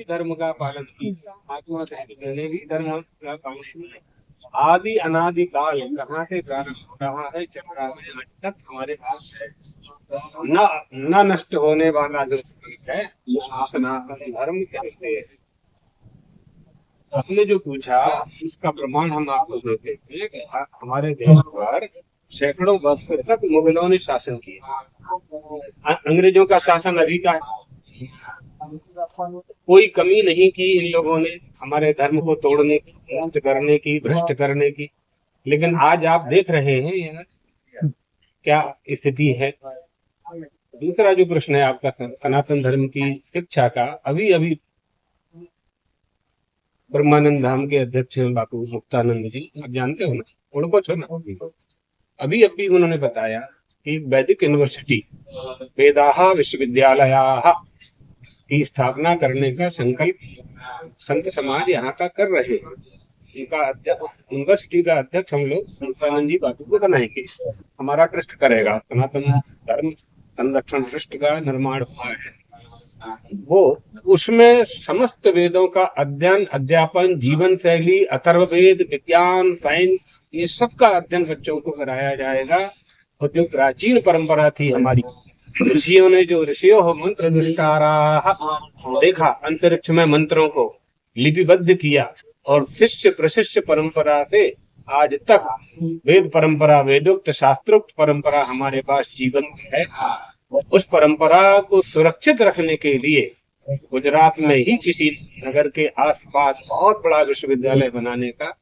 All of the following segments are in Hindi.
धर्म का पालन किया, महात्मा गांधी ने भी धर्म का पालन किया। आदि अनादि काल कहाँ से प्रारंभ हो रहा है, चल रहा है, आज तक हमारे पास है। न न नष्ट होने वाला जो है सनातन धर्म कहते हैं। आपने जो पूछा उसका प्रमाण हम आपको देते हैं कि हमारे देश पर सैकड़ों वर्ष तक मुगलों ने शासन किया। अंग्रेजों का शासन अभी का कोई कमी नहीं की इन लोगों ने हमारे धर्म को तोड़ने की, नष्ट करने की, भ्रष्ट करने की। लेकिन आज आप देख रहे हैं यार क्या स्थिति है। दूसरा जो प्रश्न है आपका सनातन धर्म की शिक्षा का, अभी अभी ब्रह्मानंद धाम के अध्यक्ष हैं बापू मुक्तानंद जी, आप जानते हो ना, उनको छो ना। अभी अभी उन्होंने बताया कि वैदिक यूनिवर्सिटी वेदाहा विश्वविद्यालयाः की स्थापना करने का संकल्प संत समाज यहाँ का कर रहे हैं। इनका यूनिवर्सिटी का अध्यक्ष हम लोग मुक्तानंद जी बापू को बनाएंगे, हमारा ट्रस्ट करेगा, सनातन धर्म संरक्षण ट्रस्ट का निर्माण हुआ है। वो उसमें समस्त वेदों का अध्ययन, अध्यापन, जीवन शैली, अथर्ववेद, विज्ञान, साइंस, ये सब का अध्ययन बच्चों को कराया जाएगा। और जो प्राचीन परंपरा थी हमारी, ऋषियों ने जो ऋषियों मंत्र दुष्टाराः देखा, अंतरिक्ष में मंत्रों को लिपिबद्ध किया और शिष्य प्रशिष्य परंपरा से आज तक वेद परंपरा, वेदोक्त शास्त्रोक्त परंपरा हमारे पास जीवन है। उस परंपरा को सुरक्षित रखने के लिए गुजरात में ही किसी नगर के आसपास बहुत बड़ा विश्वविद्यालय बनाने का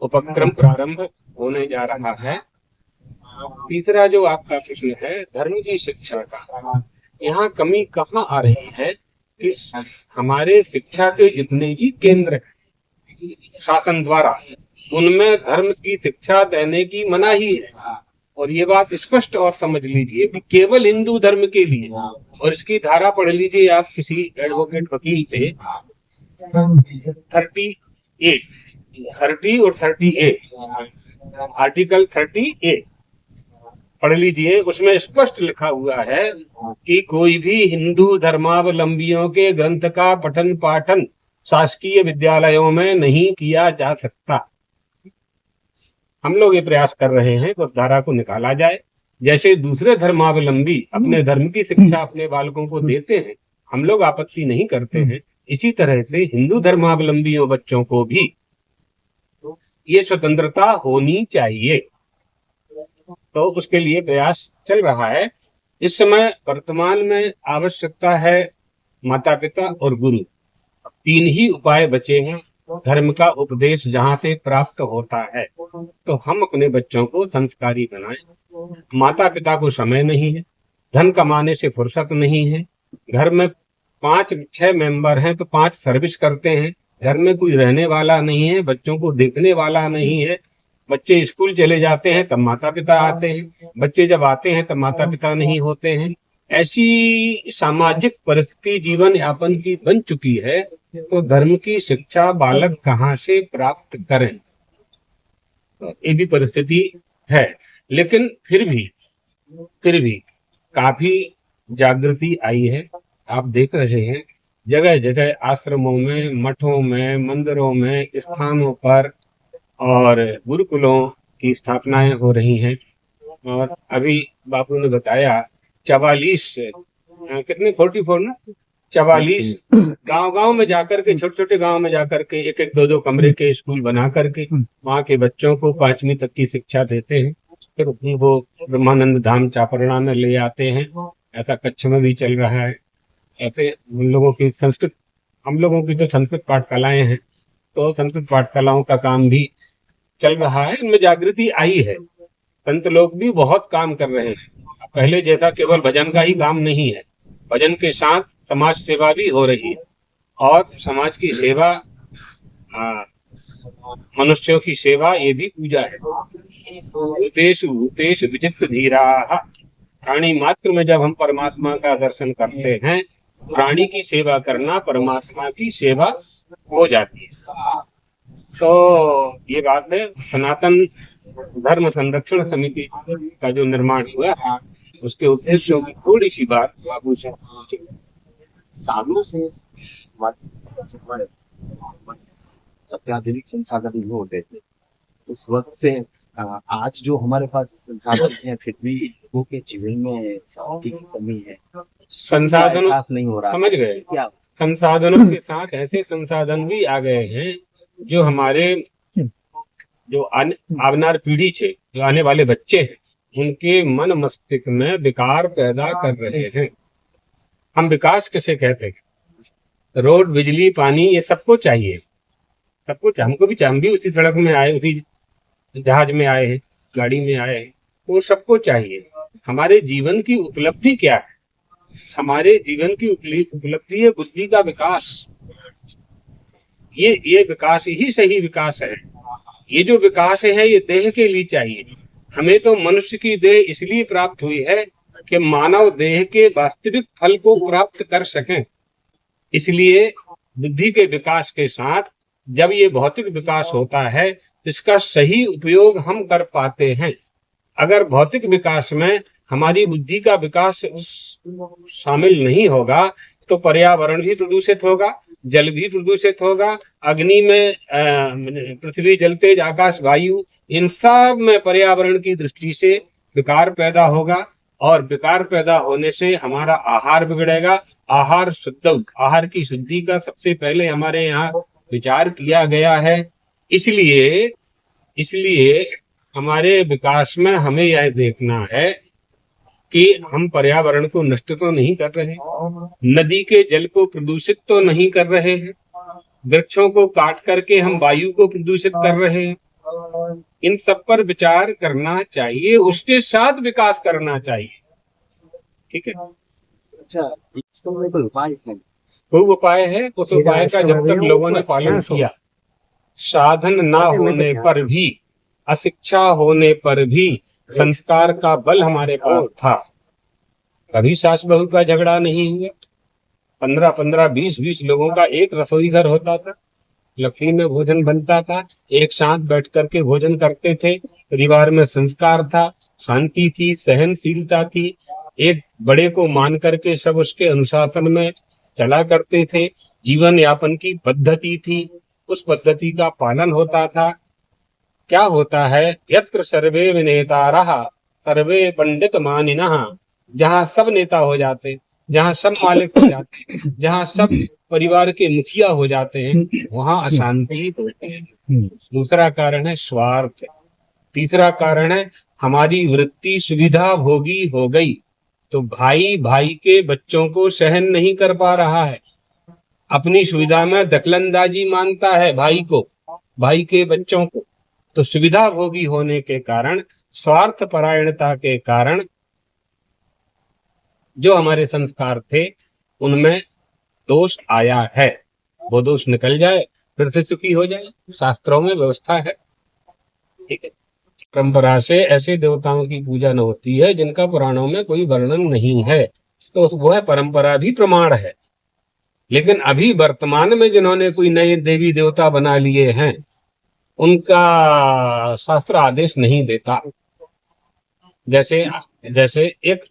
उपक्रम प्रारंभ होने जा रहा है। तीसरा जो आपका प्रश्न है धर्म की शिक्षा का, यहाँ कमी कहाँ आ रही है कि हमारे शिक्षा के जितने भी केंद्र हैं शासन द्वारा, उनमें धर्म की शिक्षा देने की मनाही है। और ये बात स्पष्ट और समझ लीजिए कि केवल हिंदू धर्म के लिए, और इसकी धारा पढ़ लीजिए आप किसी एडवोकेट वकील से, 30 और 30A, आर्टिकल 30A पढ़ लीजिए। उसमें स्पष्ट लिखा हुआ है कि कोई भी हिंदू धर्मावलंबियों के ग्रंथ का पठन पाठन शासकीय विद्यालयों में नहीं किया जा सकता। हम लोग ये प्रयास कर रहे हैं कि उस धारा को निकाला जाए। जैसे दूसरे धर्मावलंबी अपने धर्म की शिक्षा अपने बालकों को देते हैं, हम लोग आपत्ति नहीं करते हैं, इसी तरह से हिंदू धर्मावलंबियों बच्चों को भी ये स्वतंत्रता होनी चाहिए। तो उसके लिए प्रयास चल रहा है। इस समय वर्तमान में आवश्यकता है माता पिता और गुरु, 3 ही उपाय बचे हैं धर्म का उपदेश जहाँ से प्राप्त होता है। तो हम अपने बच्चों को संस्कारी बनाएं। माता पिता को समय नहीं है, धन कमाने से फुर्सत नहीं है, घर में 5-6 मेंबर हैं तो 5 सर्विस करते हैं, घर में कोई रहने वाला नहीं है, बच्चों को देखने वाला नहीं है। बच्चे स्कूल चले जाते हैं तब माता पिता आते हैं, बच्चे जब आते हैं तब माता पिता नहीं होते हैं। ऐसी सामाजिक परिस्थिति जीवन यापन की बन चुकी है, तो धर्म की शिक्षा बालक कहाँ से प्राप्त करें, तो ये भी परिस्थिति है। लेकिन फिर भी काफी जागृति आई है। आप देख रहे हैं जगह जगह आश्रमों में, मठों में, मंदिरों में, स्थानों पर और गुरुकुलों की स्थापनाएं हो रही हैं। और अभी बापू ने बताया 44 कितने 44 ना 44 गांव में जाकर के, छोटे छोटे गांव में जाकर के 1-1, 2-2 कमरे के स्कूल बना करके वहाँ के बच्चों को 5वीं तक की शिक्षा देते हैं। फिर वो ब्रह्मानंद धाम चापरणा में ले आते हैं। ऐसा कच्छ में भी चल रहा है। ऐसे हम लोगों की तो संस्कृत पाठशालाएं हैं, तो संस्कृत पाठशालाओं का काम भी चल रहा है। इनमें जागृति आई है, संत लोग भी बहुत काम कर रहे हैं। पहले जैसा केवल भजन का ही काम नहीं है, भजन के साथ समाज सेवा भी हो रही है। और समाज की सेवा, मनुष्यों की सेवा, ये भी पूजा है। भूतेषु विचित्र धीराः, प्राणी मात्र में जब हम परमात्मा का दर्शन करते हैं, प्राणी की सेवा करना परमात्मा की सेवा हो जाती है। तो ये बात है। सनातन धर्म संरक्षण समिति का जो निर्माण हुआ, उसके उद्देश्यों की थोड़ी सी बात बाबू से। साधु से हमारे अत्याधुनिक संसाधन नहीं होते थे उस वक्त से आज जो हमारे पास संसाधन है, फिर भी लोगों के जीवन में शांति की कमी है, संसाधनों एहसास नहीं हो रहा। समझ गए, क्या संसाधनों के साथ ऐसे संसाधन भी आ गए हैं जो हमारे जो आवनार पीढ़ी है, जो आने वाले बच्चे हैं, उनके मन मस्तिष्क में विकार पैदा कर रहे हैं। हम विकास किसे कहते हैं? रोड, बिजली, पानी, ये सबको चाहिए, सबको हमको भी चाहिए। हम भी उसी सड़क में आए, उसी जहाज में आए हैं, गाड़ी में आए हैं, वो सबको चाहिए। हमारे जीवन की उपलब्धि क्या है? हमारे जीवन की उपलब्धि है बुद्धि का विकास। ये विकास ही सही विकास है। ये जो विकास है ये देह के लिए चाहिए। हमें तो मनुष्य की देह इसलिए प्राप्त हुई है कि मानव देह के वास्तविक फल को प्राप्त कर सकें। इसलिए बुद्धि के विकास के साथ जब ये भौतिक विकास होता है तो इसका सही उपयोग हम कर पाते हैं। अगर भौतिक विकास में हमारी बुद्धि का विकास शामिल नहीं होगा तो पर्यावरण भी प्रदूषित होगा, जल भी प्रदूषित होगा, अग्नि में पृथ्वी, जल, तेज, आकाश, वायु, इन सब में पर्यावरण की दृष्टि से विकार पैदा होगा और विकार पैदा होने से हमारा आहार बिगड़ेगा। आहार शुद्ध, आहार की शुद्धि का सबसे पहले हमारे यहाँ विचार किया गया है। इसलिए हमारे विकास में हमें यह देखना है कि हम पर्यावरण को नष्ट तो नहीं कर रहे, नदी के जल को प्रदूषित तो नहीं कर रहे हैं, वृक्षों को काट करके हम वायु को प्रदूषित कर रहे हैं। इन सब पर विचार करना चाहिए, उसके साथ विकास करना चाहिए। ठीक है। अच्छा, इसमें कोई उपाय है? कोई उपाय है? उस उपाय का जब तक लोगों ने पालन किया, साधन ना होने पर भी, अशिक्षा होने पर भी संस्कार का बल हमारे पास था। कभी सास बहू का झगड़ा नहीं हुआ। 15-15, 20-20 लोगों का एक रसोई घर होता था, लकड़ी में भोजन बनता था, एक साथ बैठ करके भोजन करते थे। परिवार में संस्कार था, शांति थी, सहनशीलता थी, एक बड़े को मान करके सब उसके अनुशासन में चला करते थे। जीवन यापन की पद्धति थी, उस पद्धति का पालन होता था। क्या होता है? यत्र सर्वे विनेतारः सर्वे पंडित मानिनः, जहाँ सब नेता हो जाते, जहाँ सब मालिक हो जाते, जहाँ सब परिवार के मुखिया हो जाते हैं, वहाँ अशांति होती है। दूसरा कारण है स्वार्थ। तीसरा कारण है हमारी वृत्ति सुविधा भोगी हो गई, तो भाई भाई के बच्चों को सहन नहीं कर पा रहा है, अपनी सुविधा में दखलंदाजी मानता है भाई को, भाई के बच्चों को। तो सुविधा भोगी होने के कारण, स्वार्थ परायणता के कारण जो हमारे संस्कार थे उनमें दोष आया है। वो दोष निकल जाए फिर से सुखी हो जाए, शास्त्रों में व्यवस्था है। ठीक है। परंपरा से ऐसे देवताओं की पूजा न होती है जिनका पुराणों में कोई वर्णन नहीं है, तो वह परंपरा भी प्रमाण है। लेकिन अभी वर्तमान में जिन्होंने कोई नए देवी देवता बना लिए हैं, उनका शास्त्र आदेश नहीं देता। जैसे एक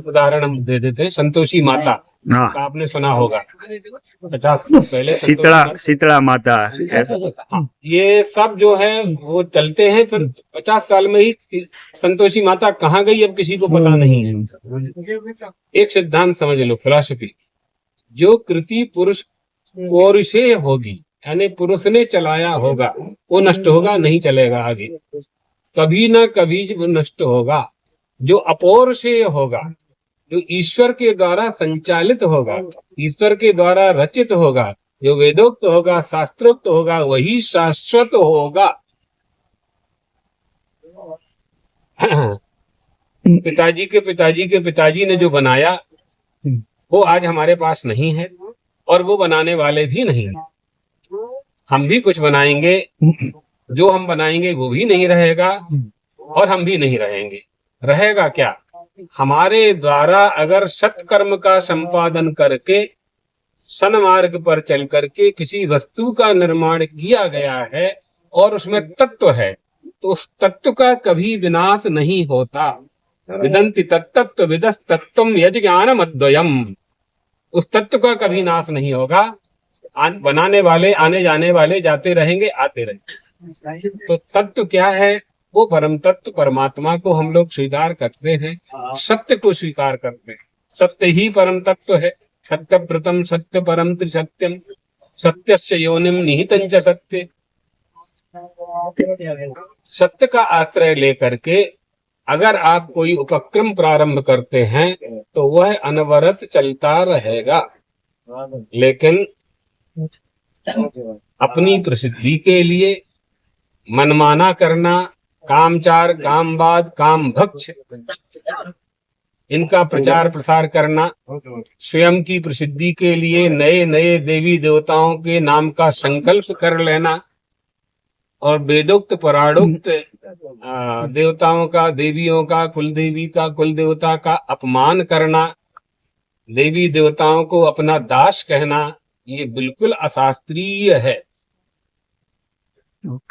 उदाहरण हम दे देते हैं, संतोषी माता का आपने सुना होगा। 50 पहले शीतला माता, ये सब जो है वो चलते हैं, फिर 50 साल में ही संतोषी माता कहाँ गई अब किसी को पता नहीं है। एक सिद्धांत समझ लो, फिलॉसफी, जो कृति पुरुषे होगी, यानी पुरुष ने चलाया होगा, वो नष्ट होगा, नहीं चलेगा आगे, कभी ना कभी वो नष्ट होगा। जो अपौरुषेय होगा, जो ईश्वर के द्वारा संचालित होगा, ईश्वर के द्वारा रचित होगा, जो वेदोक्त होगा, शास्त्रोक्त होगा, वही शाश्वत होगा। पिताजी के पिताजी के पिताजी ने जो बनाया वो आज हमारे पास नहीं है, और वो बनाने वाले भी नहीं। हम भी कुछ बनाएंगे, जो हम बनाएंगे वो भी नहीं रहेगा और हम भी नहीं रहेंगे। रहेगा क्या? हमारे द्वारा अगर सत्कर्म का संपादन करके सन्मार्ग पर चल करके किसी वस्तु का निर्माण किया गया है और उसमें तत्व है, तो उस तत्व का कभी विनाश नहीं होता। विदन्ति तत्तत्व विदस् तत्वम यज्ञानम अद्वयम, उस तत्व का कभी नाश नहीं होगा। बनाने वाले आने जाने वाले जाते रहेंगे आते रहेंगे। तो तत्व क्या है? वो परम तत्व परमात्मा को हम लोग स्वीकार करते हैं, सत्य को स्वीकार करते हैं। सत्य ही परम तत्व है। सत्य प्रथम सत्य परम त्रिसत्यम सत्यस्य योनिम निहितं च सत्य। सत्य का आश्रय लेकर के अगर आप कोई उपक्रम प्रारंभ करते हैं तो वह अनवरत चलता रहेगा, लेकिन अपनी प्रसिद्धि के लिए मनमाना करना, कामचार, कामवाद, काम भक्ष, इनका प्रचार प्रसार करना, स्वयं की प्रसिद्धि के लिए नए नए देवी देवताओं के नाम का संकल्प कर लेना और वेदोक्त पराणोक्त देवताओं का, देवियों का, कुल देवी का, कुल देवता का अपमान करना, देवी देवताओं को अपना दास कहना, ये बिल्कुल अशास्त्रीय है।